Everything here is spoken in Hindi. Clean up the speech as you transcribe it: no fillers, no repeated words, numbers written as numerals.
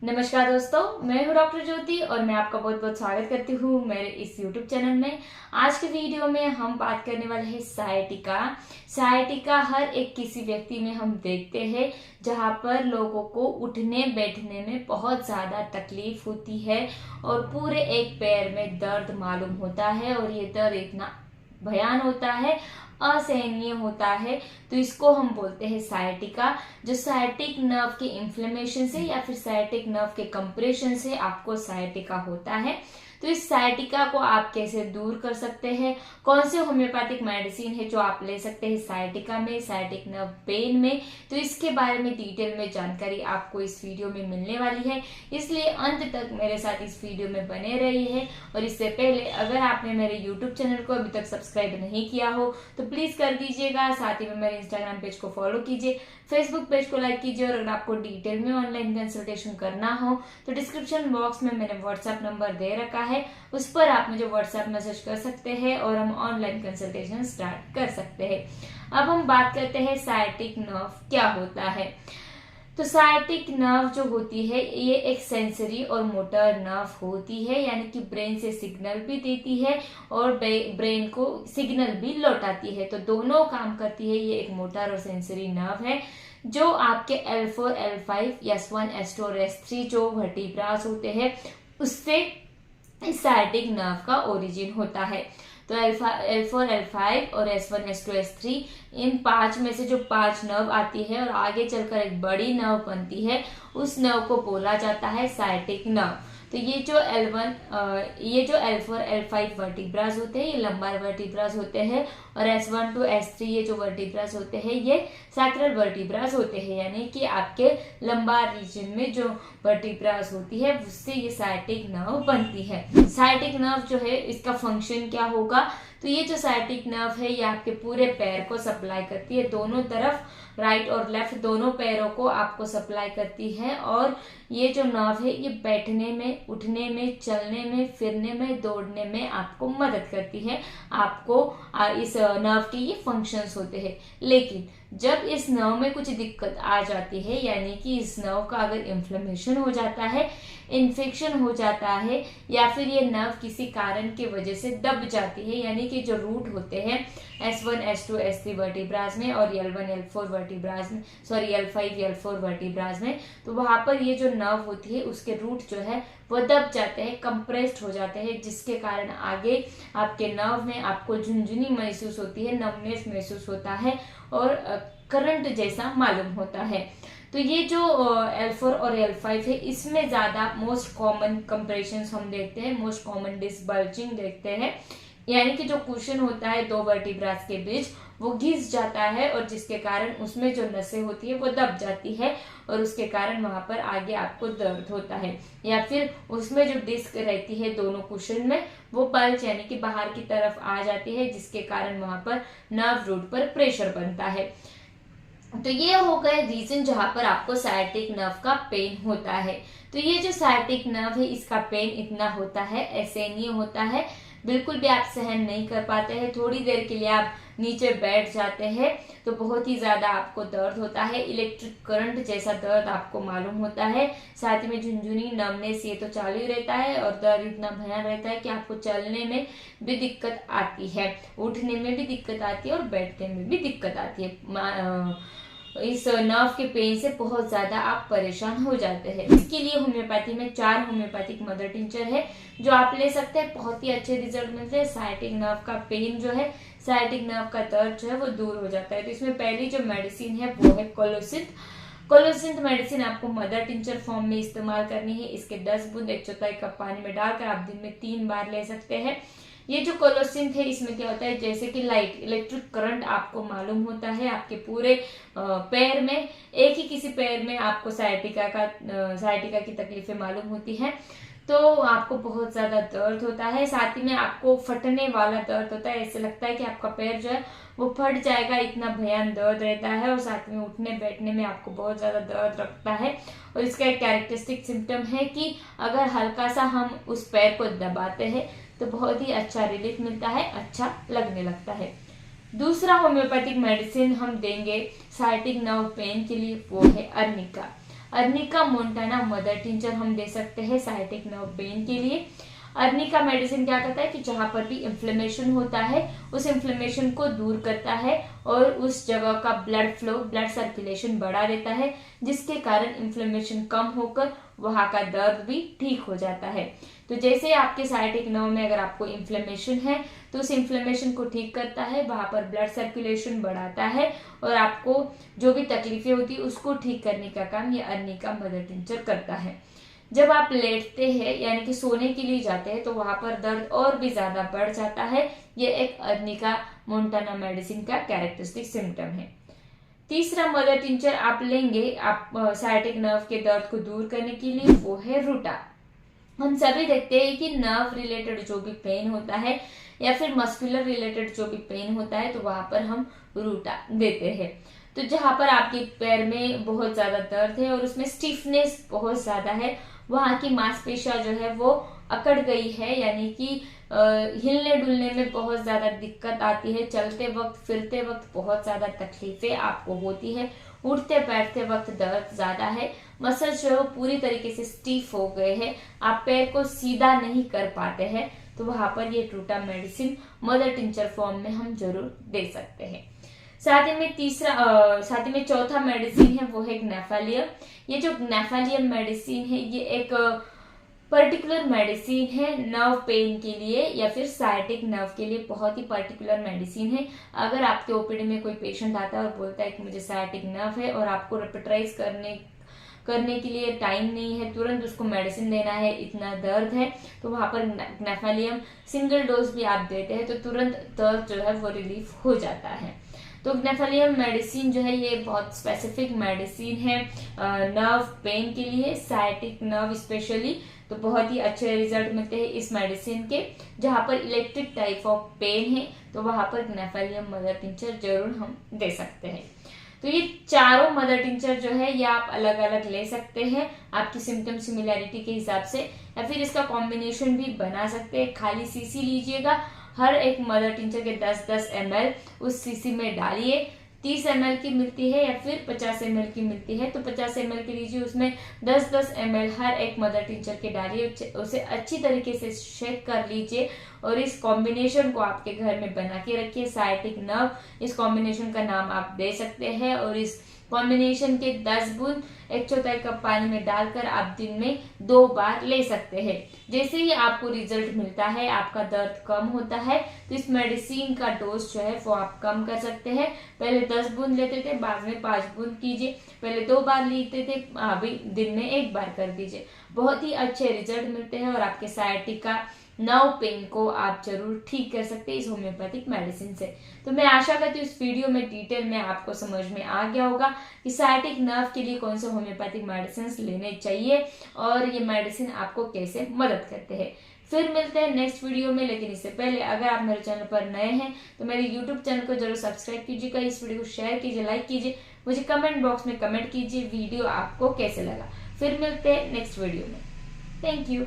नमस्कार दोस्तों, मैं हूं डॉक्टर ज्योति और मैं आपका बहुत बहुत स्वागत करती हूं मेरे इस YouTube चैनल में। आज के वीडियो में हम बात करने वाले हैं सायटिका। सायटिका हर एक किसी व्यक्ति में हम देखते हैं जहां पर लोगों को उठने बैठने में बहुत ज़्यादा तकलीफ होती है और पूरे एक पैर में दर्द मालूम होता है और ये दर्द इतना भयान होता है, असहनीय होता है। तो इसको हम बोलते हैं सायटिका, जो सायटिक नर्व के इन्फ्लेमेशन से या फिर सायटिक नर्व के कंप्रेशन से आपको सायटिका होता है। तो इस सायटिका को आप कैसे दूर कर सकते हैं, कौन से होम्योपैथिक मेडिसिन है जो आप ले सकते हैं सायटिका में, सायटिक नर्व पेन में, तो इसके बारे में डिटेल में जानकारी आपको इस वीडियो में मिलने वाली है। इसलिए अंत तक मेरे साथ इस वीडियो में बने रहिए। और इससे पहले अगर आपने मेरे यूट्यूब चैनल को अभी तक सब्सक्राइब नहीं किया हो तो प्लीज कर दीजिएगा। साथ ही में मेरे इंस्टाग्राम पेज को फॉलो कीजिए, फेसबुक पेज को लाइक कीजिए और अगर आपको डिटेल में ऑनलाइन कंसल्टेशन करना हो तो डिस्क्रिप्शन बॉक्स में मैंने व्हाट्सएप नंबर दे रखा है, उस पर आप मुझे व्हाट्सएप मैसेज कर सकते हैं और हम ऑनलाइन कंसल्टेशन स्टार्ट कर सकते हैं। अब हम बात करते हैं सायटिक नर्व क्या होता है। तो सायटिक नर्व जो होती है ये एक सेंसरी और मोटर नर्व होती है, यानी कि ब्रेन से सिग्नल भी देती है और ब्रेन को सिग्नल भी लौटाती है। तो दोनों काम करती है। ये एक मोटर और सेंसरी नर्व है जो आपके L4, L5, S1, S2 और S3 जो वर्टिब्रास होते हैं उससे इस सायटिक नर्व का ओरिजिन होता है। तो L4, L5 और S1, S2, S3 इन पांच में से जो पांच नर्व आती है और आगे चलकर एक बड़ी नर्व बनती है, उस नर्व को बोला जाता है सायटिक नर्व। तो ये जो L4, L5 वर्टिब्रास होते हैं ये लंबार वर्टिब्रास होते हैं और S1 to S3 ये जो वर्टिब्रास होते हैं ये सैक्रल वर्टिब्रास होते हैं, यानी कि आपके लंबार रीजन में जो वर्टिब्रास होती है उससे ये सायटिक नर्व बनती है। सायटिक नर्व जो है इसका फंक्शन क्या होगा, तो ये जो सायटिक नर्व है ये आपके पूरे पैर को सप्लाई करती है, दोनों तरफ राइट और लेफ्ट दोनों पैरों को आपको सप्लाई करती है। और ये जो नर्व है ये बैठने में, उठने में, चलने में, फिरने में, दौड़ने में आपको मदद करती है। आपको इस नर्व के ये फंक्शंस होते हैं। लेकिन जब इस नर्व में कुछ दिक्कत आ जाती है, यानी कि इस नर्व का अगर इन्फ्लेमेशन हो जाता है, इन्फेक्शन हो जाता है या फिर ये नर्व किसी कारण की वजह से दब जाती है, यानी कि जो रूट होते हैं S1, S2, S3 वर्टिब्रास में और L1, L4 वर्टिब्रास में, L5, L4 वर्टिब्रास में, तो वहां पर ये जो नर्व होती है उसके रूट जो है वो दब जाते हैं, कंप्रेस्ड हो जाते हैं, जिसके कारण आगे आपके नर्व में आपको झुनझुनी महसूस होती है, नमनेस महसूस होता है और करंट जैसा मालूम होता है। तो ये जो L4 और L5 है इसमें ज्यादा मोस्ट कॉमन कंप्रेशन हम देखते हैं, मोस्ट कॉमन डिसबल्जिंग देखते हैं, यानी कि जो कुशन होता है दो वर्टिब्रास के बीच वो घिस जाता है और जिसके कारण उसमें जो नसें होती है वो दब जाती है और उसके कारण वहां पर आगे आपको दर्द होता है। या फिर उसमें जो डिस्क रहती है दोनों कुशन में वो बल्ज यानी कि बाहर की तरफ आ जाती है, जिसके कारण वहां पर नर्व रूट पर प्रेशर बनता है। तो ये हो गए रीजन जहां पर आपको सायटिक नर्व का पेन होता है। तो ये जो सायटिक नर्व है इसका पेन इतना होता है, असहनीय होता है, बिल्कुल भी आप सहन नहीं कर पाते हैं। थोड़ी देर के लिए आप नीचे बैठ जाते हैं तो बहुत ही ज्यादा आपको दर्द होता है, इलेक्ट्रिक करंट जैसा दर्द आपको मालूम होता है। साथ में झुनझुनी, नमनेस ये तो चालू ही रहता है और दर्द इतना भयानक रहता है कि आपको चलने में भी दिक्कत आती है, उठने में भी दिक्कत आती है और बैठने में भी दिक्कत आती है। इस नर्व के पेन से बहुत ज्यादा आप परेशान हो जाते हैं। इसके लिए होम्योपैथी में 4 होम्योपैथिक मदर टिंचर है जो आप ले सकते हैं, बहुत ही अच्छे रिजल्ट मिलते हैं। सायटिक नर्व का पेन जो है, सायटिक नर्व का दर्द जो है वो दूर हो जाता है। तो इसमें पहली जो मेडिसिन है वो है कोलोसिंथ। कोलोसिंथ मेडिसिन आपको मदर टिंचर फॉर्म में इस्तेमाल करनी है। इसके 10 बूंद 1/4 कप पानी में डालकर आप दिन में 3 बार ले सकते हैं। ये जो कोलोसिंथ है इसमें क्या होता है, जैसे कि लाइट इलेक्ट्रिक करंट आपको मालूम होता है आपके पूरे पैर में, एक ही किसी पैर में आपको सायटिका की तकलीफें मालूम होती है, तो आपको बहुत ज्यादा दर्द होता है। साथ ही में आपको फटने वाला दर्द होता है, ऐसे लगता है कि आपका पैर जो है वो फट जाएगा, इतना भयानक दर्द रहता है। और साथ में उठने बैठने में आपको बहुत ज्यादा दर्द रखता है। और इसका एक कैरेक्टरिस्टिक सिम्टम है कि अगर हल्का सा हम उस पैर को दबाते हैं तो बहुत ही अच्छा रिलीफ मिलता है, अच्छा लगने लगता है। दूसरा होम्योपैथिक मेडिसिन हम देंगे सायटिक नर्व पेन के लिए वो है arnica. Arnica montana mother tincture हम दे सकते हैं साइटिक नर्व पेन के लिए। अर्निका मेडिसिन क्या करता है कि जहां पर भी इन्फ्लेमेशन होता है उस इन्फ्लेमेशन को दूर करता है और उस जगह का ब्लड फ्लो, ब्लड सर्कुलेशन बढ़ा देता है, जिसके कारण इन्फ्लेमेशन कम होकर वहां का दर्द भी ठीक हो जाता है। तो जैसे आपके साइटिक नर्व में अगर आपको इन्फ्लेमेशन है तो उस इन्फ्लेमेशन को ठीक करता है, वहां पर ब्लड सर्कुलेशन बढ़ाता है और आपको जो भी तकलीफें होती है उसको ठीक करने का काम ये अर्निका मदर टिंचर करता है। जब आप लेटते हैं यानी कि सोने के लिए जाते हैं तो वहां पर दर्द और भी ज्यादा बढ़ जाता है। ये एक अर्निका मोंटाना मेडिसिन का कैरेक्टरिस्टिक सिम्टम है। तीसरा मदर टिंचर आप लेंगे आप साइटिक नर्व के दर्द को दूर करने के लिए, वो है रूटा। हम सभी देखते हैं कि नर्व रिलेटेड जो भी पेन होता है या फिर मस्कुलर रिलेटेड जो भी पेन होता है तो वहां पर हम रूटा देते हैं। तो जहां पर आपके पैर में बहुत ज्यादा दर्द है और उसमें स्टिफनेस बहुत ज्यादा है, वहां की मांसपेशियां जो है वो अकड़ गई है, यानी कि हिलने डुलने में बहुत ज्यादा दिक्कत आती है, चलते वक्त फिरते वक्त बहुत ज्यादा तकलीफें आपको होती है, उठते बैठते वक्त दर्द ज्यादा है, मसल्स जो है वो पूरी तरीके से स्टीफ हो गए हैं, आप पैर को सीधा नहीं कर पाते हैं, तो वहां पर ये रूटा मेडिसिन मदर टिंचर फॉर्म में हम जरूर दे सकते हैं। साथ ही में चौथा मेडिसिन है वो है ग्नेफालियम। ये जो ग्नेफालियम मेडिसिन है ये एक पर्टिकुलर मेडिसिन है नर्व पेन के लिए या फिर साइटिक नर्व के लिए, बहुत ही पर्टिकुलर मेडिसिन है। अगर आपके ओपीडी में कोई पेशेंट आता है और बोलता है कि मुझे साइटिक नर्व है और आपको रेपेटाइज करने के लिए टाइम नहीं है, तुरंत उसको मेडिसिन देना है, इतना दर्द है, तो वहां पर ग्नेफालियम सिंगल डोज भी आप देते हैं तो तुरंत दर्द जो है वो रिलीफ हो जाता है। तो ग्नेफालियम मेडिसिन जो है ये बहुत स्पेसिफिक मेडिसिन है नर्व पेन के लिए, साइटिक नर्व स्पेशली। तो बहुत ही अच्छे रिजल्ट मिलते हैं इस मेडिसिन के। जहां पर इलेक्ट्रिक टाइप ऑफ पेन है तो वहां पर ग्नेफालियम मदर टिंचर जरूर हम दे सकते हैं। तो ये चारों मदर टिंचर जो है ये आप अलग अलग ले सकते हैं आपकी सिम्टम सिमिलैरिटी के हिसाब से, या फिर इसका कॉम्बिनेशन भी बना सकते हैं। खाली सीसी लीजिएगा, हर एक मदर टिंचर के 10-10 ml उस सीसी में डालिए। 30 ml की मिलती है या फिर 50 ml की मिलती है तो 50 ml की लीजिए, उसमें 10-10 ml हर एक मदर टिंचर के डालिए, उसे अच्छी तरीके से शेक कर लीजिए और इस कॉम्बिनेशन को आपके घर में बना के रखिए। साइटिक नर्व इस कॉम्बिनेशन का नाम आप दे सकते हैं और इस कॉम्बिनेशन के 10 बूंद 1/4 कप पानी में डालकर आप दिन में 2 बार ले सकते हैं। जैसे ही आपको रिजल्ट मिलता है, आपका दर्द कम होता है, तो इस मेडिसिन का डोज जो है वो आप कम कर सकते हैं। पहले 10 बूंद लेते थे, बाद में 5 बूंद कीजिए, पहले 2 बार लेते थे, अभी दिन में 1 बार कर दीजिए। बहुत ही अच्छे रिजल्ट मिलते हैं और आपके साइटिका नर्व पेन को आप जरूर ठीक कर सकते हैं इस होम्योपैथिक मेडिसिन से। तो मैं आशा करती हूँ इस वीडियो में डिटेल में आपको समझ में आ गया होगा कि साइटिक नर्व के लिए कौन से होम्योपैथिक मेडिसिन लेने चाहिए और ये मेडिसिन आपको कैसे मदद करते हैं। फिर मिलते हैं नेक्स्ट वीडियो में, लेकिन इससे पहले अगर आप मेरे चैनल पर नए हैं तो मेरे यूट्यूब चैनल को जरूर सब्सक्राइब कीजिएगा, इस वीडियो को शेयर कीजिए, लाइक कीजिए, मुझे कमेंट बॉक्स में कमेंट कीजिए वीडियो आपको कैसे लगा। फिर मिलते हैं नेक्स्ट वीडियो में। Thank you.